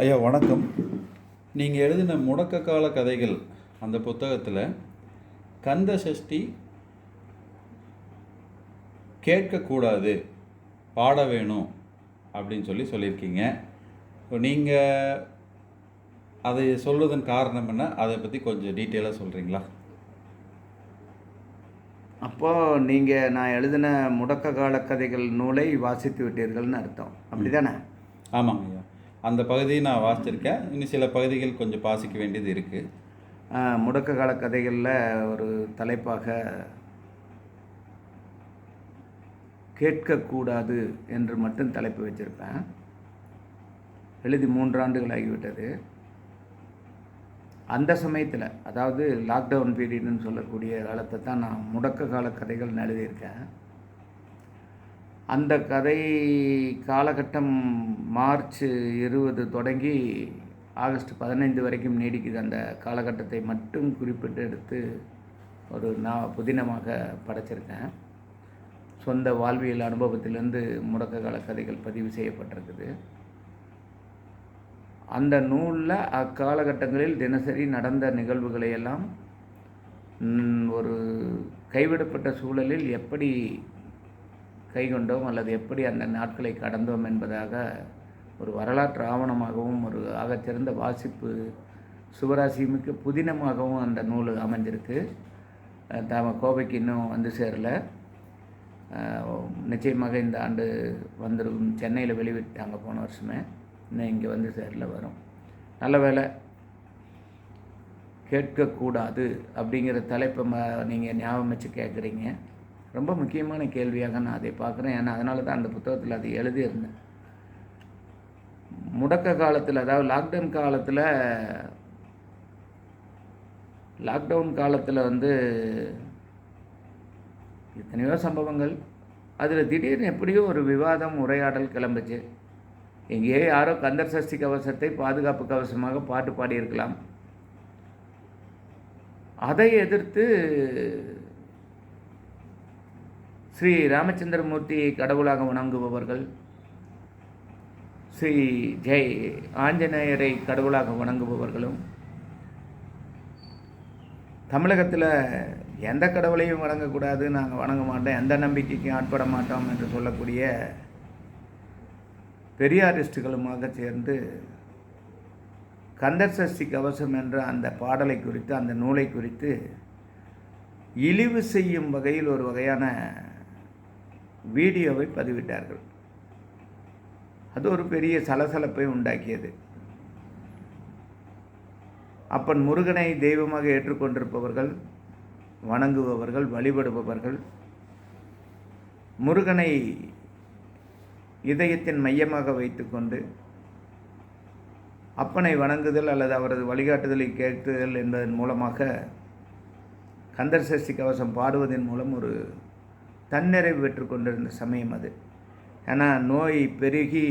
ஐயா வணக்கம். நீங்கள் எழுதின முடக்க கால கதைகள் அந்த புத்தகத்தில் கந்த சஷ்டி கேட்கக்கூடாது, பாட வேணும் அப்படின்னு சொல்லியிருக்கீங்க. இப்போ நீங்கள் அதை சொல்வதன் காரணம் என்ன, அதை பற்றி கொஞ்சம் டீட்டெயிலாக சொல்கிறீங்களா? அப்போது நீங்கள் நான் எழுதின முடக்க கால கதைகள் நூலை வாசித்து விட்டீர்கள்னு அர்த்தம், அப்படி தானே? ஆமாங்க ஐயா, அந்த பகுதியை நான் வாசிச்சிருக்கேன். இன்னும் சில பகுதிகள் கொஞ்சம் வாசிக்க வேண்டியது இருக்குது. முடக்க கால கதைகளில் ஒரு தலைப்பாக கேட்கக்கூடாது என்று மட்டும் தலைப்பு வச்சுருப்பேன். எழுதி 3 ஆண்டுகள் ஆகிவிட்டது. அந்த சமயத்தில், அதாவது லாக்டவுன் பீரியட்னு சொல்லக்கூடிய காலத்தை தான் நான் முடக்க கால கதைகள் எழுதியிருக்கேன். அந்த கதை காலகட்டம் மார்ச் 20 தொடங்கி ஆகஸ்ட் 15 வரைக்கும் நீடிக்குது. அந்த காலகட்டத்தை மட்டும் குறிப்பிட்டு எடுத்து ஒரு புதினமாக படைச்சிருக்கேன். சொந்த வாழ்வியல் அனுபவத்திலேருந்து முடக்க கால கதைகள் பதிவு செய்யப்பட்டிருக்குது. அந்த நூலில் அக்காலகட்டங்களில் தினசரி நடந்த நிகழ்வுகளையெல்லாம் ஒரு கைவிடப்பட்ட சூழலில் எப்படி கைகொண்டோம் அல்லது எப்படி அந்த நாட்களை கடந்தோம் என்பதாக ஒரு வரலாற்று ஆவணமாகவும் ஒரு ஆகச்சிறந்த வாசிப்பு சுவராசியமிக்க புதினமாகவும் அந்த நூல் அமைஞ்சிருக்கு. கோவைக்கு இன்னும் வந்து சேரலை. நிச்சயமாக இந்த ஆண்டு வந்துடும். சென்னையில் வெளிவிட்டாங்க போன வருஷமே. இன்னும் இங்கே வந்து சேரல, வரும். நல்ல வேலை. கேட்கக்கூடாது அப்படிங்கிற தலைப்பை நீங்கள் ஞாபகம் வச்சு கேட்குறீங்க. ரொம்ப முக்கியமான கேள்வியாக நான் அதை பார்க்குறேன். ஏன்னா அதனால தான் அந்த புத்தகத்தில் அதை எழுதியிருந்தேன். முடக்க காலத்தில், அதாவது லாக்டவுன் காலத்தில் வந்து எத்தனையோ சம்பவங்கள். அதில் திடீர்னு எப்படியோ ஒரு விவாதம், உரையாடல் கிளம்புச்சு. எங்கேயோ யாரோ கந்தர் சஷ்டி கவசத்தை பாதுகாப்பு கவசமாக பாட்டு பாடியிருக்கலாம். அதை எதிர்த்து ஸ்ரீ ராமச்சந்திரமூர்த்தியை கடவுளாக வணங்குபவர்கள், ஸ்ரீ ஜெய் ஆஞ்சநேயரை கடவுளாக வணங்குபவர்களும், தமிழகத்தில் எந்த கடவுளையும் வணங்கக்கூடாது, நாங்கள் வணங்க மாட்டோம், எந்த நம்பிக்கைக்கும் ஆட்பட மாட்டோம் என்று சொல்லக்கூடிய பெரியாரிஸ்டுகளுமாக சேர்ந்து கந்தர் சஷ்டி கவசம் என்ற அந்த பாடலை குறித்து, அந்த நூலை குறித்து இழிவு செய்யும் வகையில் ஒரு வகையான வீடியோவை பதிவிட்டார்கள். அது ஒரு பெரிய சலசலப்பை உண்டாக்கியது. அப்பன் முருகனை தெய்வமாக ஏற்றுக்கொண்டிருப்பவர்கள், வணங்குபவர்கள், வழிபடுபவர்கள், முருகனை இதயத்தின் மையமாக வைத்துக்கொண்டு அப்பனை வணங்குதல் அல்லது அவரது வழிகாட்டுதலை கேட்குதல் என்பதன் மூலமாக கந்தர் சஷ்டி கவசம் பாடுவதன் மூலம் ஒரு தன்னிறைவு பெற்று கொண்டிருந்த சமயம் அது. ஏன்னா நோய் பெருகி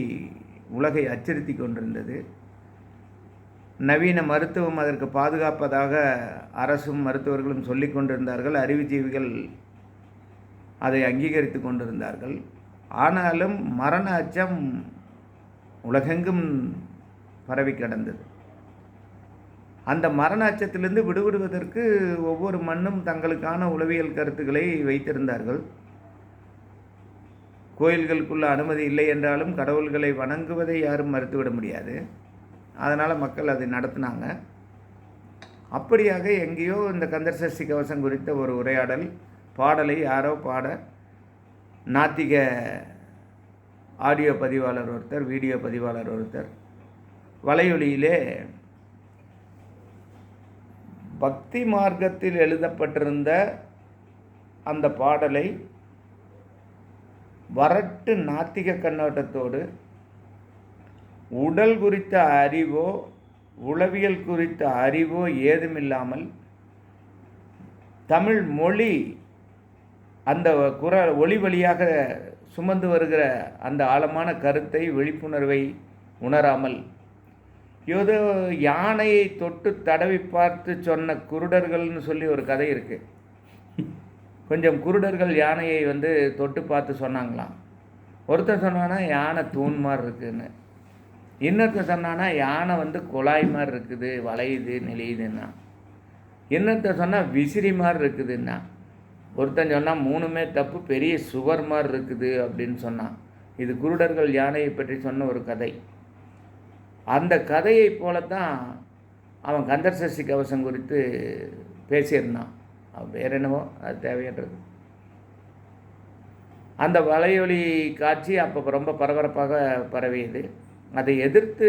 உலகை அச்சுறுத்தி கொண்டிருந்தது. நவீன மருத்துவம் அதற்கு பாதுகாப்பதாக அரசும் மருத்துவர்களும் சொல்லி கொண்டிருந்தார்கள். அறிவுஜீவிகள் அதை அங்கீகரித்து கொண்டிருந்தார்கள். ஆனாலும் மரண அச்சம் உலகெங்கும் பரவி கிடந்தது. அந்த மரண அச்சத்திலிருந்து விடுபடுவதற்கு ஒவ்வொரு மண்ணும் தங்களுக்கான உளவியல் கருத்துக்களை வைத்திருந்தார்கள். கோயில்களுக்குள்ள அனுமதி இல்லை என்றாலும் கடவுள்களை வணங்குவதை யாரும் மறுத்துவிட முடியாது. அதனால் மக்கள் அதை நடத்தினாங்க. அப்படியாக எங்கேயோ இந்த கந்தர் சஷ்டி கவசம் குறித்த ஒரு உரையாடல், பாடலை யாரோ பாட நாத்திக ஆடியோ பதிவாளர் ஒருத்தர், வீடியோ பதிவாளர் ஒருத்தர் வலையொலியிலே பக்தி மார்க்கத்தில் எழுதப்பட்டிருந்த அந்த பாடலை வரட்டு நாத்திக கண்ணோட்டத்தோடு உடல் குறித்த அறிவோ உளவியல் குறித்த அறிவோ ஏதுமில்லாமல் தமிழ் மொழி அந்த ஒளி வழியாக சுமந்து வருகிற அந்த ஆழமான கருத்தை, விழிப்புணர்வை உணராமல் ஏதோ யானையை தொட்டு தடவி பார்த்து சொன்ன குருடர்கள்னு சொல்லி ஒரு கதை இருக்குது. கொஞ்சம் குருடர்கள் யானையை தொட்டு பார்த்து சொன்னாங்களாம். ஒருத்தர் சொன்னான்னா யானை தூண் மாதிரி இருக்குன்னு. இன்னொருத்தன் சொன்னான்னா யானை வந்து குழாய் மாதிரி இருக்குது, வளையுது நெளியுதுன்னா. இன்னொருத்தன் சொன்னால் விசிறி மாதிரி இருக்குதுன்னா. ஒருத்தன் சொன்னால் மூணுமே தப்பு, பெரிய சுவர் மாதிரி இருக்குது அப்படின்னு சொன்னான். இது குருடர்கள் யானையை பற்றி சொன்ன ஒரு கதை. அந்த கதையை போலத்தான் அவன் கந்தர் சஷ்டி கவசம் குறித்து பேசியிருந்தான். அவன் வேறு என்னவோ அது தேவையற்றது. அந்த வலையொலி காட்சி அப்போ ரொம்ப பரபரப்பாக பரவியது. அதை எதிர்த்து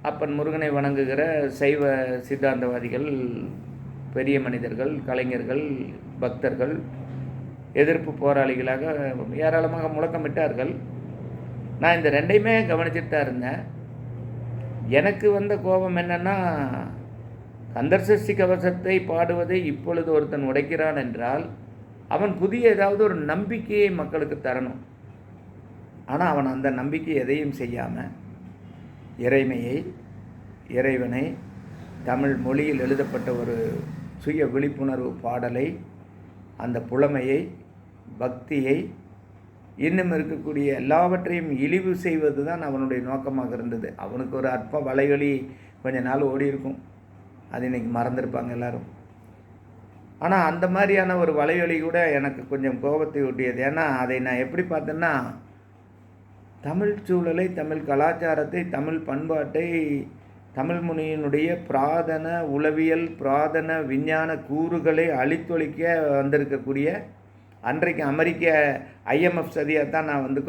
அப்பன் முருகனை வணங்குகிற சைவ சித்தாந்தவாதிகள், பெரிய மனிதர்கள், கலைஞர்கள், பக்தர்கள், எதிர்ப்பு போராளிகளாக ஏராளமாக முழக்கமிட்டார்கள். நான் இந்த ரெண்டையுமே கவனிச்சுட்டு தான் இருந்தேன். எனக்கு வந்த கோபம் என்னென்னா, கந்தர் சஷ்டி கவசத்தை பாடுவதை இப்பொழுது ஒருத்தன் உடைக்கிறான் என்றால் அவன் புதிய ஏதாவது ஒரு நம்பிக்கையை மக்களுக்கு தரணும். ஆனால் அவன் அந்த நம்பிக்கை எதையும் செய்யாமல் இறைமையை, இறைவனை, தமிழ் மொழியில் எழுதப்பட்ட ஒரு சுய விழிப்புணர்வு பாடலை, அந்த புலமையை, பக்தியை, இன்னும் இருக்கக்கூடிய எல்லாவற்றையும் இழிவு செய்வது தான் அவனுடைய நோக்கமாக இருந்தது. அவனுக்கு ஒரு அற்ப வலைவலி கொஞ்ச நாள் ஓடி இருக்கும், அது இன்றைக்கி மறந்துருப்பாங்க எல்லோரும். ஆனால் அந்த மாதிரியான ஒரு வலைவலி கூட எனக்கு கொஞ்சம் கோபத்தை ஊட்டியது. ஏன்னா அதை நான் எப்படி பார்த்தேன்னா, தமிழ் சூழலை, தமிழ் கலாச்சாரத்தை, தமிழ் பண்பாட்டை, தமிழ் மொழியினுடைய பிராதன உளவியல், பிராதன விஞ்ஞான கூறுகளை அழித்தொழிக்க வந்திருக்கக்கூடிய அன்றைக்கு அமெரிக்க IMF சதியாக தான் நான் வந்து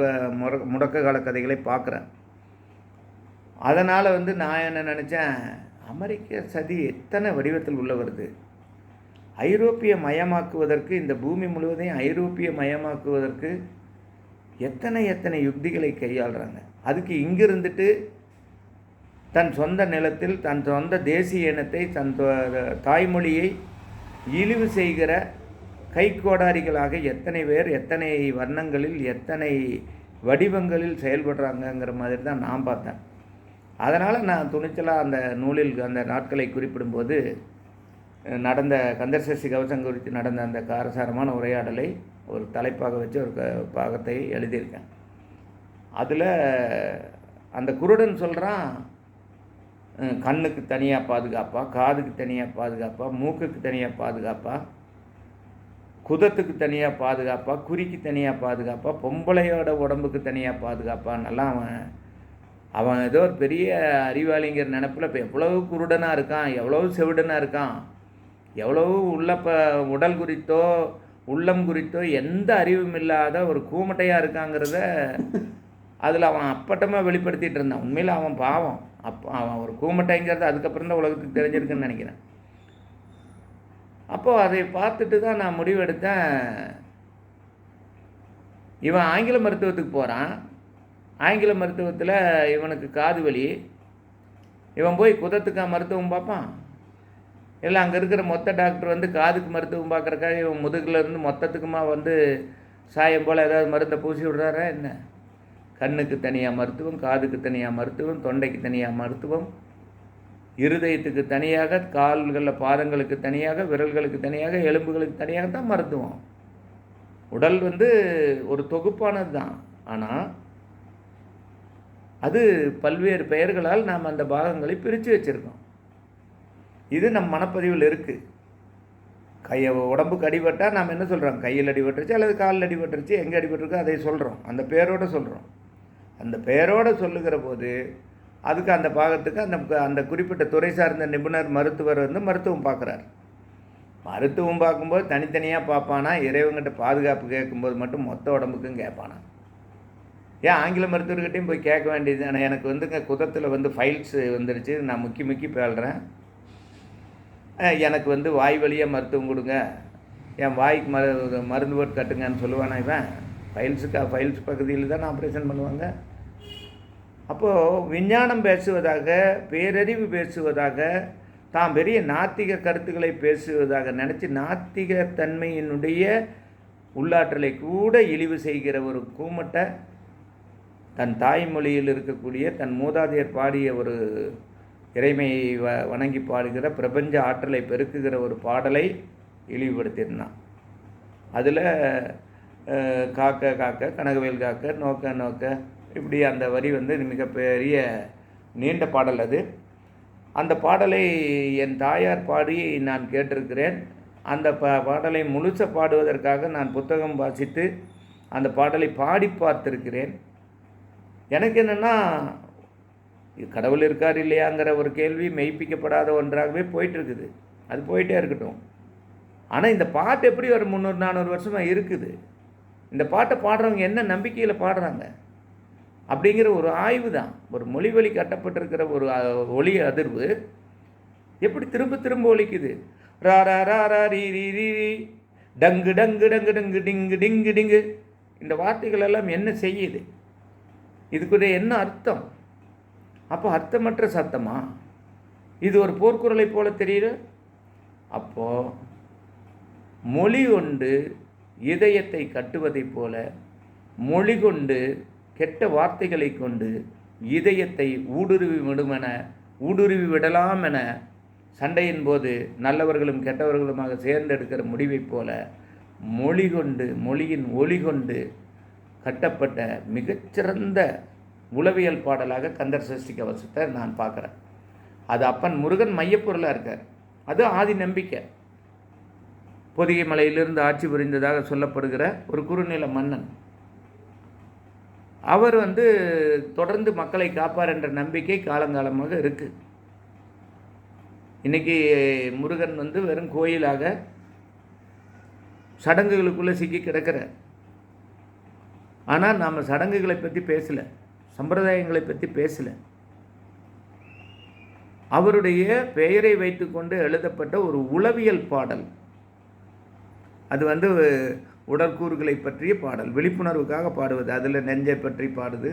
முடக்க கால கதைகளை பார்க்குறேன். அதனால் வந்து நான் என்ன நினச்சேன், அமெரிக்க சதி எத்தனை வடிவத்தில் உள்ள வருது. ஐரோப்பிய மயமாக்குவதற்கு, இந்த பூமி முழுவதையும் ஐரோப்பிய மயமாக்குவதற்கு எத்தனை யுக்திகளை கையாளுறாங்க. அதுக்கு இங்கே இருந்துட்டு தன் சொந்த நிலத்தில் தன் சொந்த தேசிய இனத்தை, தன் தாய்மொழியை இழிவு செய்கிற கைக்கோடாரிகளாக எத்தனை பேர் எத்தனை வர்ணங்களில் எத்தனை வடிவங்களில் செயல்படுறாங்கங்கிற மாதிரி தான் நான் பார்த்தேன். அதனால் நான் துணிச்சலாக அந்த நூலில் அந்த நாட்களை குறிப்பிடும்போது நடந்த கந்தர் சஷ்டி கவசம் குறித்து நடந்த அந்த காரசாரமான உரையாடலை ஒரு தலைப்பாக வச்சு ஒரு பாகத்தை எழுதியிருக்கேன். அதில் அந்த குருடன் சொல்கிறான், கண்ணுக்கு தனியாக பாதுகாப்பா, காதுக்கு தனியாக பாதுகாப்பா, மூக்குக்கு தனியாக பாதுகாப்பா, குதத்துக்கு தனியாக பாதுகாப்பா, குறிக்கு தனியாக பாதுகாப்பா, பொம்பளையோட உடம்புக்கு தனியாக பாதுகாப்பான்னெல்லாம் அவன் ஏதோ ஒரு பெரிய அறிவாளிங்கிற நினப்பில் இப்போ எவ்வளவு குருடனாக இருக்கான், எவ்வளவு செவிடனாக இருக்கான், எவ்வளவு உடல் குறித்தோ உள்ளம் குறித்தோ எந்த அறிவும் இல்லாத ஒரு கூமட்டையாக இருக்காங்கிறத அதில் அவன் அப்பட்டமாக வெளிப்படுத்திகிட்டு இருந்தான். உண்மையில் அவன் பாவம். அவன் ஒரு கூமட்டைங்கிறது அதுக்கப்புறம் தான் உலகத்துக்கு தெரிஞ்சிருக்குன்னு நினைக்கிறேன். அப்போது அதை பார்த்துட்டு தான் நான் முடிவெடுத்தேன், இவன் ஆங்கில மருத்துவத்துக்கு போகிறான். ஆங்கில மருத்துவத்தில் இவனுக்கு காது வலி, இவன் போய் குதத்துக்கா மருத்துவம் பார்ப்பான்? இல்லை அங்கே இருக்கிற மொத்த டாக்டர் வந்து காதுக்கு மருத்துவம் பார்க்குறக்காக இவன் முதுகுலேருந்து மொத்தத்துக்குமா வந்து சாயம் போல் ஏதாவது மருந்தை பூசி விடுறாரா என்ன? கண்ணுக்கு தனியாக மருத்துவம், காதுக்கு தனியாக மருத்துவம், தொண்டைக்கு தனியாக மருத்துவம், இருதயத்துக்கு தனியாக, கால்களில் பாதங்களுக்கு தனியாக, விரல்களுக்கு தனியாக, எலும்புகளுக்கு தனியாக தான் மருத்துவம். உடல் வந்து ஒரு தொகுப்பானது தான். ஆனால் அது பல்வேறு பெயர்களால் நாம் அந்த பாகங்களை பிரித்து வச்சுருக்கோம். இது நம் மனப்பதிவில் இருக்குது. உடம்புக்கு அடிபட்டால் நாம் என்ன சொல்கிறோம், கையில் அடிபட்டுருச்சு அல்லது காலில் அடிபட்டுருச்சு, எங்கே அடிபட்டிருக்கோ அதை சொல்கிறோம், அந்த பேரோடு சொல்கிறோம். அந்த பெயரோடு சொல்லுகிற போது அதுக்கு அந்த பாகத்துக்கு அந்த குறிப்பிட்ட துறை சார்ந்த நிபுணர் மருத்துவர் வந்து மருத்துவம் பார்க்குறார். மருத்துவம் பார்க்கும்போது தனித்தனியாக பார்ப்பானா, இறைவங்கிட்ட பாதுகாப்பு கேட்கும்போது மட்டும் மொத்த உடம்புக்கும் கேட்பானா? ஏன் ஆங்கில மருத்துவர்கிட்டையும் போய் கேட்க வேண்டியது? ஆனால் எனக்கு வந்துங்க குதத்தில் வந்து ஃபைல்ஸ் வந்துருச்சு, நான் முக்கி பேழ்கிறேன், எனக்கு வந்து வாய் வழியாக மருத்துவம் கொடுங்க, என் வாய்க்கு மருந்து போட்டு கட்டுங்கன்னு சொல்லுவானா? இவன் ஃபைல்ஸ் பகுதியில் தான் ஆப்ரேஷன் பண்ணுவாங்க. அப்போது விஞ்ஞானம் பேசுவதாக, பேரறிவு பேசுவதாக, தான் பெரிய நாத்திக கருத்துக்களை பேசுவதாக நினச்சி நாத்திக தன்மையினுடைய உள்ளாற்றலை கூட இழிவு செய்கிற ஒரு கூமட்டை, தன் தாய்மொழியில் இருக்கக்கூடிய தன் மூதாதையர் பாடிய ஒரு இறைமையை வணங்கி பாடுகிற பிரபஞ்ச ஆற்றலை பெருக்குகிற ஒரு பாடலை இழிவுபடுத்தியிருந்தான். அதில் காக்க காக்க, கனகவேல் காக்க, நோக்க நோக்க, இப்படி அந்த வரி வந்து மிகப்பெரிய நீண்ட பாடல் அது. அந்த பாடலை என் தாயார் பாடி நான் கேட்டிருக்கிறேன். அந்த பாடலை முழுச பாடுவதற்காக நான் புத்தகம் வாசித்து அந்த பாடலை பாடி பார்த்திருக்கிறேன். எனக்கு என்னென்னா, கடவுள் இருக்கார் இல்லையாங்கிற ஒரு கேள்வி மெய்ப்பிக்கப்படாத ஒன்றாகவே போயிட்டுருக்குது. அது போயிட்டே இருக்கட்டும். ஆனால் இந்த பாட்டு எப்படி ஒரு 300-400 வருஷமாக இருக்குது? இந்த பாட்டை பாடுறவங்க என்ன நம்பிக்கையில் பாடுறாங்க அப்படிங்கிற ஒரு ஆய்வு தான். ஒரு மொழி வழி கட்டப்பட்டிருக்கிற ஒரு ஒலி அதிர்வு எப்படி திரும்ப திரும்ப ஒலிக்குது. ரா ரா ரா ரா ரீ ரீ ரீ ரீ டங்கு டங்கு டங்கு டங்கு டிங்கு டிங்கு டிங்கு. இந்த வார்த்தைகள் எல்லாம் என்ன செய்யுது? இதுக்குரிய என்ன அர்த்தம்? அப்போ அர்த்தமற்ற சத்தமா? இது ஒரு போர்க்குறளை போல தெரியுது. அப்போது மொழி கொண்டு இதயத்தை கட்டுவதைப் போல மொழி கொண்டு கெட்ட வார்த்தைகளை கொண்டு இதயத்தை ஊடுருவி விடலாம் என சண்டையின் போது நல்லவர்களும் கெட்டவர்களுமாக சேர்ந்தெடுக்கிற முடிவைப் போல மொழியின் ஒளி கொண்டு கட்டப்பட்ட மிகச்சிறந்த உளவியல் பாடலாக கந்தர் சஷ்டி கவசத்தை நான் பார்க்குறேன். அது அப்பன் முருகன் மையப்பொருளாக இருக்கார். அது ஆதி நம்பிக்கை. பொதிகை மலையிலிருந்து ஆட்சி புரிந்ததாக சொல்லப்படுகிற ஒரு குறுநில மன்னன். அவர் வந்து தொடர்ந்து மக்களை காப்பார் என்ற நம்பிக்கை காலங்காலமாக இருக்குது. இன்றைக்கி முருகன் வந்து வெறும் கோயிலாக சடங்குகளுக்குள்ளே சிக்கி கிடக்கிறார். ஆனால் நாம் சடங்குகளை பற்றி பேசலை, சம்பிரதாயங்களை பற்றி பேசலை. அவருடைய பெயரை வைத்துக்கொண்டு எழுதப்பட்ட ஒரு உளவியல் பாடல். அது வந்து உடற்கூறுகளை பற்றிய பாடல், விழிப்புணர்வுக்காக பாடுவது. அதில் நெஞ்சை பற்றி பாடுது,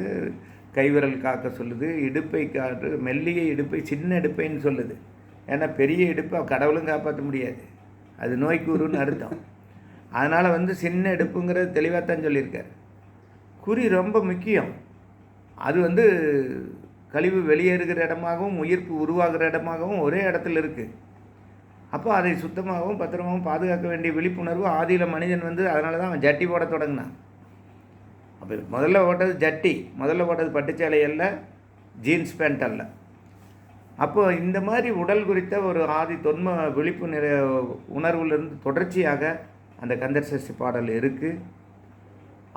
கைவிரல் காக்க சொல்லுது, இடுப்பை காட்டு, மெல்லிய இடுப்பை சின்ன இடுப்பைன்னு சொல்லுது. ஏன்னா பெரிய இடுப்பை கடவுளும் காப்பாற்ற முடியாது, அது நோய்க்கூறுன்னு அர்த்தம். அதனால் வந்து சின்ன இடுப்புங்கிறது தெளிவாக தான் சொல்லியிருக்கார். குறி ரொம்ப முக்கியம். அது வந்து கழிவு வெளியேறுகிற இடமாகவும் உயிர்ப்பு உருவாகிற இடமாகவும் ஒரே இடத்துல இருக்குது. அப்போ அதை சுத்தமாகவும் பத்திரமாகவும் பாதுகாக்க வேண்டிய விழிப்புணர்வு ஆதியில் மனிதன் வந்து அதனால தான் அவன் ஜட்டி போட தொடங்கினான். அப்போ முதல்ல போட்டது ஜட்டி, முதல்ல போட்டது பட்டுச்சேலை அல்ல, ஜீன்ஸ் பேண்ட் அல்ல. அப்போது இந்த மாதிரி உடல் குறித்த ஒரு ஆதி தொன்ம விழிப்பு உணர்விலிருந்து தொடர்ச்சியாக அந்த கந்தர் சஷ்டி பாடல் இருக்குது.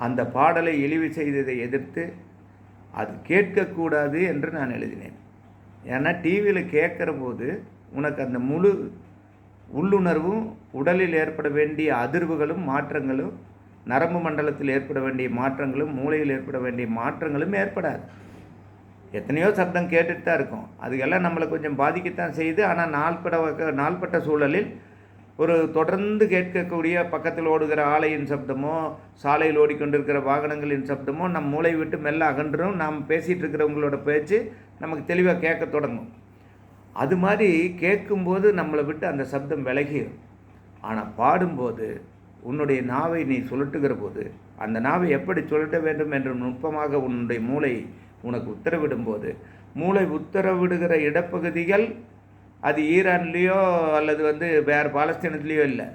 அந்த பாடலை இழிவு செய்ததை எதிர்த்து அது கேட்கக்கூடாது என்று நான் எழுதினேன். ஏன்னா டிவியில் கேட்குற போது உனக்கு அந்த முழு உள்ளுணர்வும், உடலில் ஏற்பட வேண்டிய அதிர்வுகளும் மாற்றங்களும், நரம்பு மண்டலத்தில் ஏற்பட வேண்டிய மாற்றங்களும், மூளையில் ஏற்பட வேண்டிய மாற்றங்களும் ஏற்படாது. எத்தனையோ சப்தம் கேட்டுட்டு தான் இருக்கும், அதுக்கெல்லாம் நம்மளை கொஞ்சம் பாதிக்கத்தான் செய்யுது. ஆனால் நாள்பட்ட சூழலில் ஒரு தொடர்ந்து கேட்கக்கூடிய பக்கத்தில் ஓடுகிற ஆலையின் சப்தமோ, சாலையில் ஓடிக்கொண்டிருக்கிற வாகனங்களின் சப்தமோ நம் மூளை விட்டு மெல்ல அகன்றும். நாம் பேசிகிட்டு இருக்கிறவங்களோட பேச்சு நமக்கு தெளிவாக கேட்க தொடங்கும். அது மாதிரி கேட்கும்போது நம்மளை விட்டு அந்த சப்தம் விலகிடும். ஆனால் பாடும்போது உன்னுடைய நாவை நீ சுழட்டுகிற போது அந்த நாவை எப்படி சுழட்ட வேண்டும் என்று நுட்பமாக உன்னுடைய மூளை உனக்கு உத்தரவிடும்போது, மூளை உத்தரவிடுகிற இடப்பகுதிகள் அது ஈரான்லேயோ அல்லது வந்து வேறு பாலஸ்தீனத்துலேயோ இல்லை,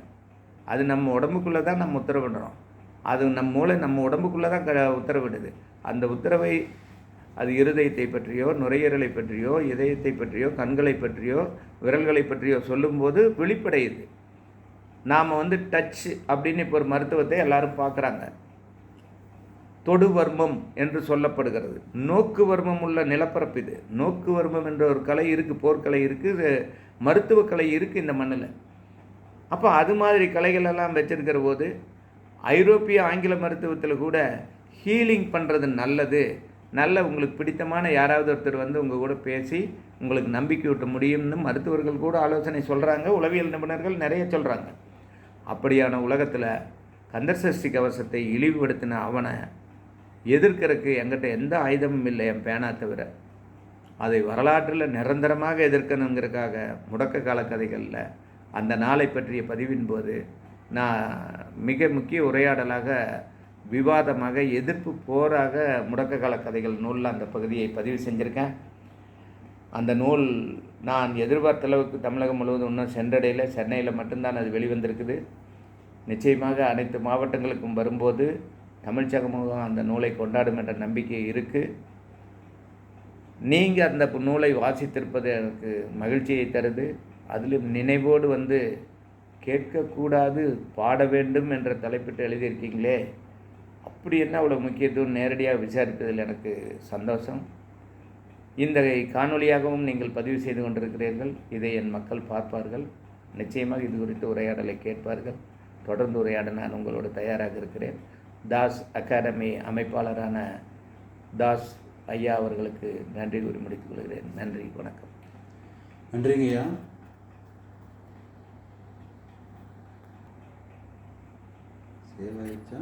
அது நம்ம உடம்புக்குள்ளே தான் நம்ம உத்தரவிடுறோம். அது மூளை நம்ம உடம்புக்குள்ளே தான் உத்தரவிடுது. அந்த உத்தரவை அது இருதயத்தை பற்றியோ, நுரையீரலை பற்றியோ, இதயத்தை பற்றியோ, கண்களை பற்றியோ, விரல்களை பற்றியோ சொல்லும்போது விழிப்படையுது. நாம் வந்து டச் அப்படின்னு இப்போ ஒரு மருத்துவத்தை எல்லாரும் பார்க்குறாங்க. தொடு வர்மம் என்று சொல்லப்படுகிறது. நோக்கு வர்மம் உள்ள நிலப்பரப்பு இது. நோக்கு வர்மம் என்ற ஒரு கலை இருக்குது, போர்க்கலை இருக்குது, மருத்துவ கலை இருக்குது இந்த மண்ணில். அப்போ அது மாதிரி கலைகளெல்லாம் வச்சிருக்கிற போது ஐரோப்பிய ஆங்கில மருத்துவத்தில் கூட ஹீலிங் பண்ணுறது நல்லது, உங்களுக்கு பிடித்தமான யாராவது ஒருத்தர் வந்து உங்கள் கூட பேசி உங்களுக்கு நம்பிக்கை ஊட்ட முடியும்னு மருத்துவர்கள் கூட ஆலோசனை சொல்கிறாங்க. உளவியல் நிபுணர்கள் நிறைய சொல்கிறாங்க. அப்படியான உலகத்தில் கந்தர் சஷ்டி கவசத்தை இழிவுபடுத்தின அவனை எதிர்க்கிறதுக்கு என்கிட்ட எந்த ஆயுதமும் இல்லை, என் பேனா தவிர. அதை வரலாற்றில் நிரந்தரமாக எதிர்க்கணுங்கிறதுக்காக முடக்க கால கதைகளில் அந்த நாளை பற்றிய பதிவின் போது நான் மிக முக்கிய உரையாடலாக, விவாதமாக, எதிர்ப்பு போராக முடக்க கால கதைகள் நூலில் அந்த பகுதியை பதிவு செஞ்சுருக்கேன். அந்த நூல் நான் எதிர்பார்த்த அளவுக்கு தமிழகம் முழுவதும் இன்னும் சென்றடையில், சென்னையில் மட்டும்தான் அது வெளிவந்திருக்குது. நிச்சயமாக அனைத்து மாவட்டங்களுக்கும் வரும்போது தமிழ் சமூகம் அந்த நூலை கொண்டாடும் என்ற நம்பிக்கை இருக்குது. நீங்கள் அந்த நூலை வாசித்திருப்பது எனக்கு மகிழ்ச்சியை தருது. அதிலும் நினைவோடு வந்து கேட்கக்கூடாது பாட வேண்டும் என்ற தலைப்பிட்டு எழுதியிருக்கீங்களே, அப்படி என்ன அவ்வளோ முக்கியத்துவம் நேரடியாக விசாரித்ததில் எனக்கு சந்தோஷம். இந்த காணொளியாகவும் நீங்கள் பதிவு செய்து கொண்டிருக்கிறீர்கள். இதை என் மக்கள் பார்ப்பார்கள். நிச்சயமாக இது குறித்து உரையாடலை கேட்பார்கள். தொடர்ந்து உரையாட நான் உங்களோடு தயாராக இருக்கிறேன். தாஸ் அகாடமி அமைப்பாளரான தாஸ் ஐயா அவர்களுக்கு நன்றி கூறி முடித்துக் கொள்கிறேன். நன்றி, வணக்கம். நன்றிங்க ஐயா. சேவ் ஆயிடுச்சா?